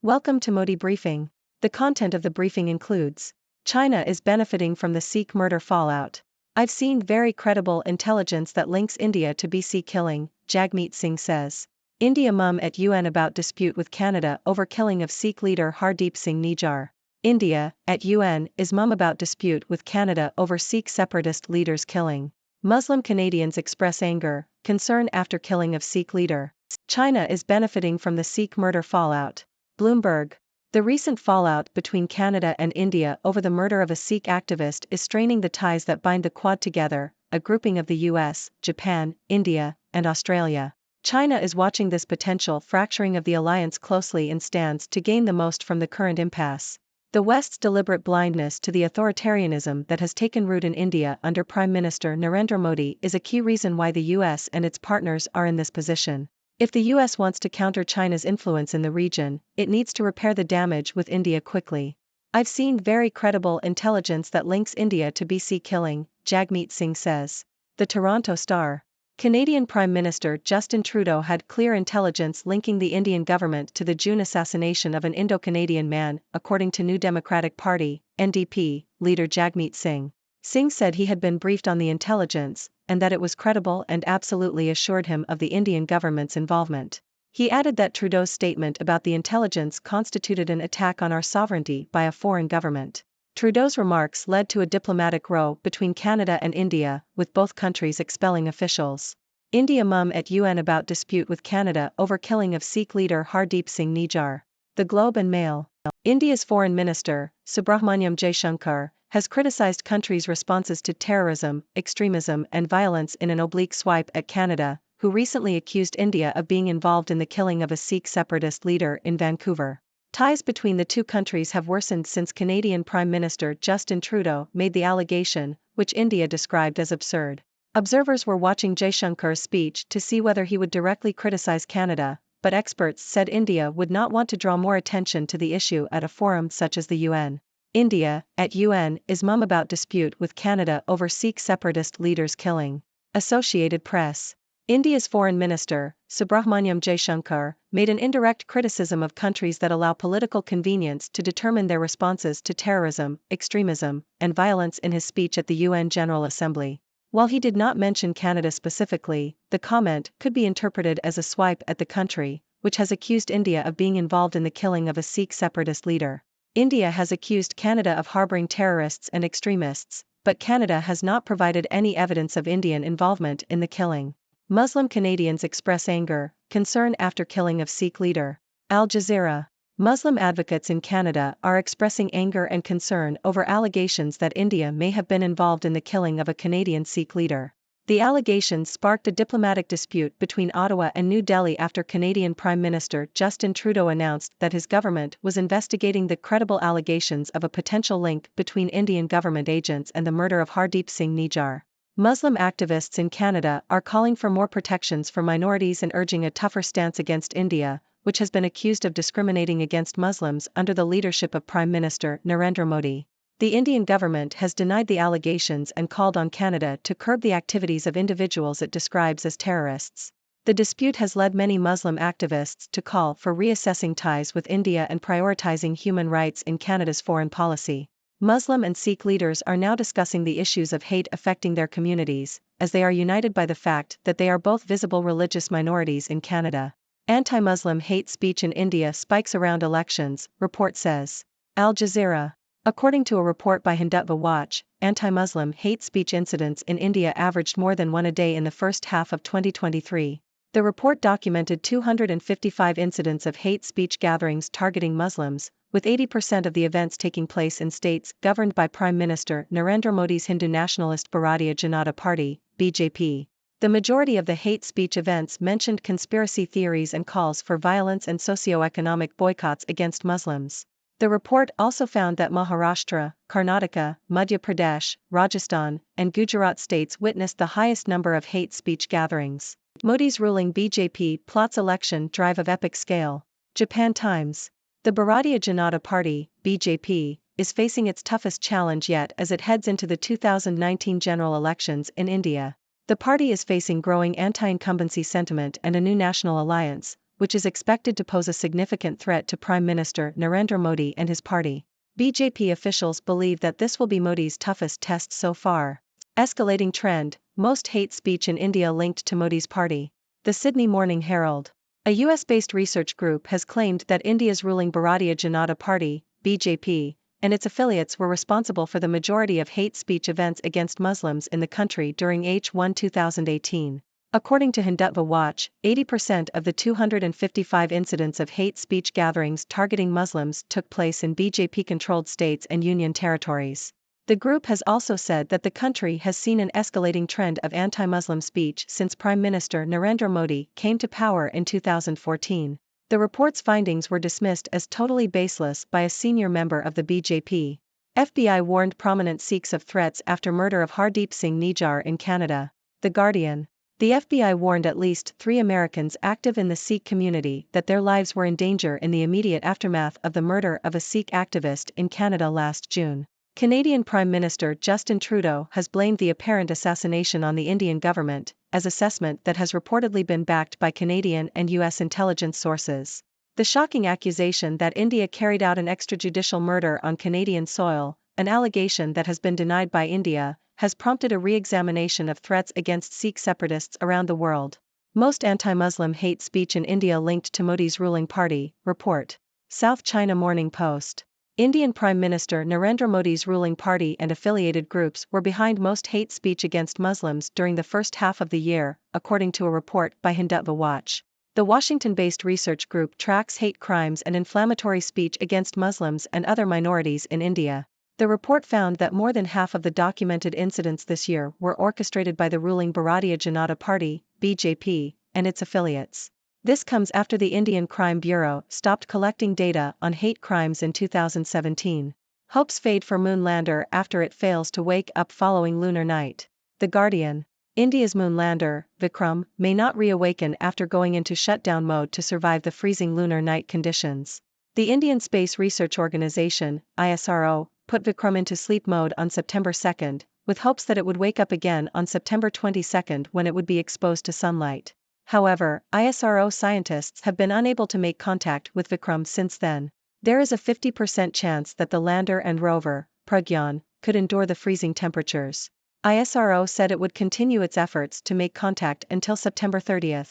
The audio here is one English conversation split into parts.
Welcome to Modi Briefing. The content of the briefing includes: China is benefiting from the Sikh murder fallout. I've seen very credible intelligence that links India to BC killing, Jagmeet Singh says. India mum at UN about dispute with Canada over killing of Sikh leader Hardeep Singh Nijjar. India, at UN, is mum about dispute with Canada over Sikh separatist leader's killing. Muslim Canadians express anger, concern after killing of Sikh leader. China is benefiting from the Sikh murder fallout. Bloomberg. The recent fallout between Canada and India over the murder of a Sikh activist is straining the ties that bind the Quad together, a grouping of the US, Japan, India, and Australia. China is watching this potential fracturing of the alliance closely and stands to gain the most from the current impasse. The West's deliberate blindness to the authoritarianism that has taken root in India under Prime Minister Narendra Modi is a key reason why the US and its partners are in this position. If the US wants to counter China's influence in the region, it needs to repair the damage with India quickly. I've seen very credible intelligence that links India to BC killing, Jagmeet Singh says. The Toronto Star. Canadian Prime Minister Justin Trudeau had clear intelligence linking the Indian government to the June assassination of an Indo-Canadian man, according to New Democratic Party, NDP, leader Jagmeet Singh. Singh said he had been briefed on the intelligence, and that it was credible and absolutely assured him of the Indian government's involvement. He added that Trudeau's statement about the intelligence constituted an attack on our sovereignty by a foreign government. Trudeau's remarks led to a diplomatic row between Canada and India, with both countries expelling officials. India mum at UN about dispute with Canada over killing of Sikh leader Hardeep Singh Nijjar. The Globe and Mail. India's Foreign Minister, Subrahmanyam Jaishankar, has criticized countries' responses to terrorism, extremism and violence in an oblique swipe at Canada, who recently accused India of being involved in the killing of a Sikh separatist leader in Vancouver. Ties between the two countries have worsened since Canadian Prime Minister Justin Trudeau made the allegation, which India described as absurd. Observers were watching Jaishankar's speech to see whether he would directly criticize Canada, but experts said India would not want to draw more attention to the issue at a forum such as the UN. India, at UN, is mum about dispute with Canada over Sikh separatist leader's killing. Associated Press. India's Foreign Minister, Subrahmanyam Jaishankar, made an indirect criticism of countries that allow political convenience to determine their responses to terrorism, extremism, and violence in his speech at the UN General Assembly. While he did not mention Canada specifically, the comment could be interpreted as a swipe at the country, which has accused India of being involved in the killing of a Sikh separatist leader. India has accused Canada of harboring terrorists and extremists, but Canada has not provided any evidence of Indian involvement in the killing. Muslim Canadians express anger, concern after killing of Sikh leader. Al Jazeera. Muslim advocates in Canada are expressing anger and concern over allegations that India may have been involved in the killing of a Canadian Sikh leader. The allegations sparked a diplomatic dispute between Ottawa and New Delhi after Canadian Prime Minister Justin Trudeau announced that his government was investigating the credible allegations of a potential link between Indian government agents and the murder of Hardeep Singh Nijjar. Muslim activists in Canada are calling for more protections for minorities and urging a tougher stance against India, which has been accused of discriminating against Muslims under the leadership of Prime Minister Narendra Modi. The Indian government has denied the allegations and called on Canada to curb the activities of individuals it describes as terrorists. The dispute has led many Muslim activists to call for reassessing ties with India and prioritizing human rights in Canada's foreign policy. Muslim and Sikh leaders are now discussing the issues of hate affecting their communities, as they are united by the fact that they are both visible religious minorities in Canada. Anti-Muslim hate speech in India spikes around elections, report says. Al Jazeera. According to a report by Hindutva Watch, anti-Muslim hate speech incidents in India averaged more than one a day in the first half of 2023. The report documented 255 incidents of hate speech gatherings targeting Muslims, with 80% of the events taking place in states governed by Prime Minister Narendra Modi's Hindu nationalist Bharatiya Janata Party, BJP. The majority of the hate speech events mentioned conspiracy theories and calls for violence and socio-economic boycotts against Muslims. The report also found that Maharashtra, Karnataka, Madhya Pradesh, Rajasthan, and Gujarat states witnessed the highest number of hate speech gatherings. Modi's ruling BJP plots election drive of epic scale. Japan Times. The Bharatiya Janata Party, BJP, is facing its toughest challenge yet as it heads into the 2019 general elections in India. The party is facing growing anti-incumbency sentiment and a new national alliance, which is expected to pose a significant threat to Prime Minister Narendra Modi and his party. BJP officials believe that this will be Modi's toughest test so far. Escalating trend, most hate speech in India linked to Modi's party. The Sydney Morning Herald. A US-based research group has claimed that India's ruling Bharatiya Janata Party, BJP, and its affiliates were responsible for the majority of hate speech events against Muslims in the country during H1 2018. According to Hindutva Watch, 80% of the 255 incidents of hate speech gatherings targeting Muslims took place in BJP-controlled states and union territories. The group has also said that the country has seen an escalating trend of anti-Muslim speech since Prime Minister Narendra Modi came to power in 2014. The report's findings were dismissed as totally baseless by a senior member of the BJP. FBI warned prominent Sikhs of threats after murder of Hardeep Singh Nijjar in Canada. The Guardian. The FBI warned at least 3 Americans active in the Sikh community that their lives were in danger in the immediate aftermath of the murder of a Sikh activist in Canada last June. Canadian Prime Minister Justin Trudeau has blamed the apparent assassination on the Indian government, as assessment that has reportedly been backed by Canadian and US intelligence sources. The shocking accusation that India carried out an extrajudicial murder on Canadian soil, an allegation that has been denied by India, has prompted a re-examination of threats against Sikh separatists around the world. Most anti-Muslim hate speech in India linked to Modi's ruling party, report. South China Morning Post. Indian Prime Minister Narendra Modi's ruling party and affiliated groups were behind most hate speech against Muslims during the first half of the year, according to a report by Hindutva Watch. The Washington-based research group tracks hate crimes and inflammatory speech against Muslims and other minorities in India. The report found that more than half of the documented incidents this year were orchestrated by the ruling Bharatiya Janata Party, BJP, and its affiliates. This comes after the Indian Crime Bureau stopped collecting data on hate crimes in 2017. Hopes fade for moon lander after it fails to wake up following lunar night. The Guardian. India's moon lander, Vikram, may not reawaken after going into shutdown mode to survive the freezing lunar night conditions. The Indian Space Research Organisation, ISRO, put Vikram into sleep mode on September 2, with hopes that it would wake up again on September 22 when it would be exposed to sunlight. However, ISRO scientists have been unable to make contact with Vikram since then. There is a 50% chance that the lander and rover, Pragyan, could endure the freezing temperatures. ISRO said it would continue its efforts to make contact until September 30.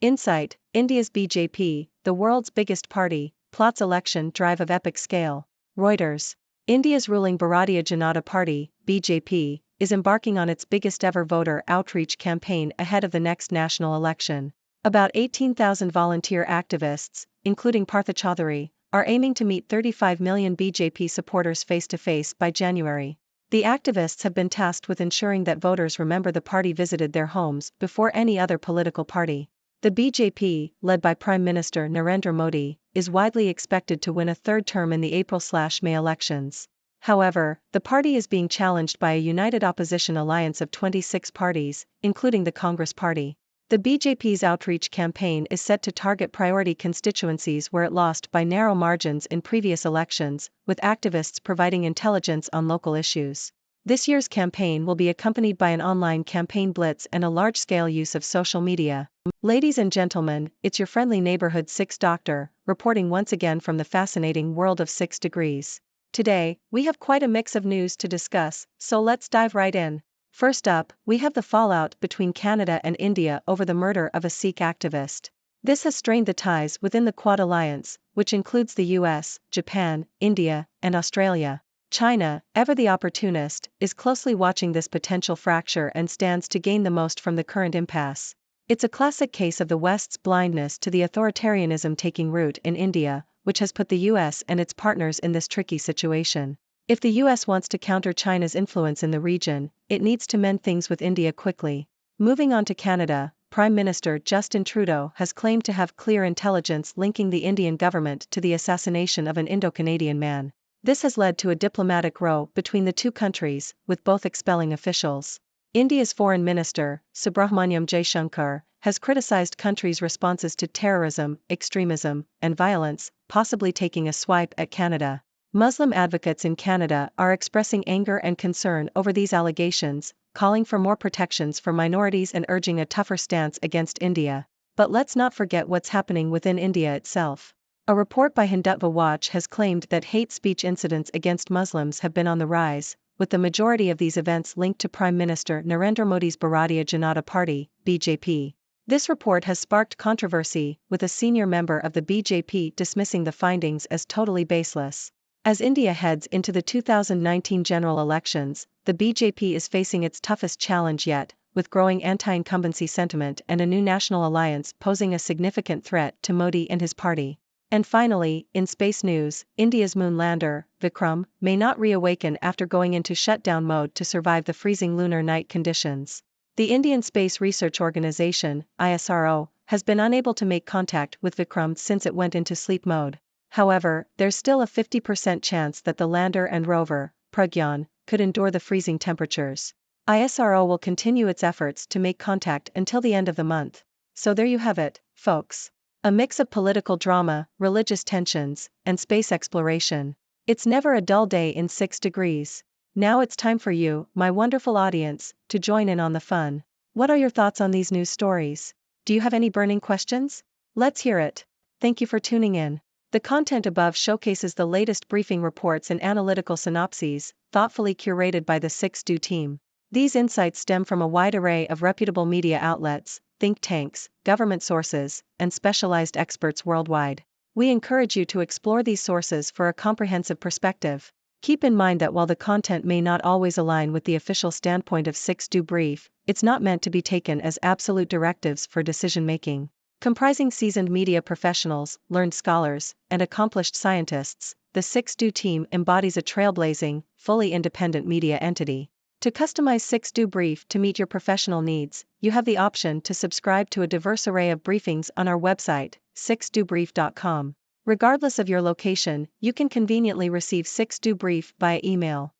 Insight, India's BJP, the world's biggest party, plots election drive of epic scale. Reuters. India's ruling Bharatiya Janata Party, BJP, is embarking on its biggest ever voter outreach campaign ahead of the next national election. About 18,000 volunteer activists, including Partha Chaudhary, are aiming to meet 35 million BJP supporters face-to-face by January. The activists have been tasked with ensuring that voters remember the party visited their homes before any other political party. The BJP, led by Prime Minister Narendra Modi, is widely expected to win a third term in the April/May elections. However, the party is being challenged by a united opposition alliance of 26 parties, including the Congress Party. The BJP's outreach campaign is set to target priority constituencies where it lost by narrow margins in previous elections, with activists providing intelligence on local issues. This year's campaign will be accompanied by an online campaign blitz and a large-scale use of social media. Ladies and gentlemen, it's your friendly neighborhood Sikhs doctor, reporting once again from the fascinating world of 6 degrees. Today, we have quite a mix of news to discuss, so let's dive right in. First up, we have the fallout between Canada and India over the murder of a Sikh activist. This has strained the ties within the Quad Alliance, which includes the US, Japan, India, and Australia. China, ever the opportunist, is closely watching this potential fracture and stands to gain the most from the current impasse. It's a classic case of the West's blindness to the authoritarianism taking root in India, which has put the US and its partners in this tricky situation. If the US wants to counter China's influence in the region, it needs to mend things with India quickly. Moving on to Canada, Prime Minister Justin Trudeau has claimed to have clear intelligence linking the Indian government to the assassination of an Indo-Canadian man. This has led to a diplomatic row between the two countries, with both expelling officials. India's Foreign Minister, Subrahmanyam Jaishankar, has criticized countries' responses to terrorism, extremism, and violence, possibly taking a swipe at Canada. Muslim advocates in Canada are expressing anger and concern over these allegations, calling for more protections for minorities and urging a tougher stance against India. But let's not forget what's happening within India itself. A report by Hindutva Watch has claimed that hate speech incidents against Muslims have been on the rise, with the majority of these events linked to Prime Minister Narendra Modi's Bharatiya Janata Party, BJP. This report has sparked controversy, with a senior member of the BJP dismissing the findings as totally baseless. As India heads into the 2019 general elections, the BJP is facing its toughest challenge yet, with growing anti-incumbency sentiment and a new national alliance posing a significant threat to Modi and his party. And finally, in space news, India's moon lander, Vikram, may not reawaken after going into shutdown mode to survive the freezing lunar night conditions. The Indian Space Research Organisation, ISRO, has been unable to make contact with Vikram since it went into sleep mode. However, there's still a 50% chance that the lander and rover, Pragyan, could endure the freezing temperatures. ISRO will continue its efforts to make contact until the end of the month. So there you have it, folks. A mix of political drama, religious tensions, and space exploration. It's never a dull day in 6 degrees. Now it's time for you, my wonderful audience, to join in on the fun. What are your thoughts on these news stories? Do you have any burning questions? Let's hear it. Thank you for tuning in. The content above showcases the latest briefing reports and analytical synopses, thoughtfully curated by the Sikh team. These insights stem from a wide array of reputable media outlets, think tanks, government sources, and specialized experts worldwide. We encourage you to explore these sources for a comprehensive perspective. Keep in mind that while the content may not always align with the official standpoint of Sikh Brief, it's not meant to be taken as absolute directives for decision-making. Comprising seasoned media professionals, learned scholars, and accomplished scientists, the Sikh team embodies a trailblazing, fully independent media entity. To customize Sikh Brief to meet your professional needs, you have the option to subscribe to a diverse array of briefings on our website, sikhstubrief.com. Regardless of your location, you can conveniently receive Sikh Brief via email.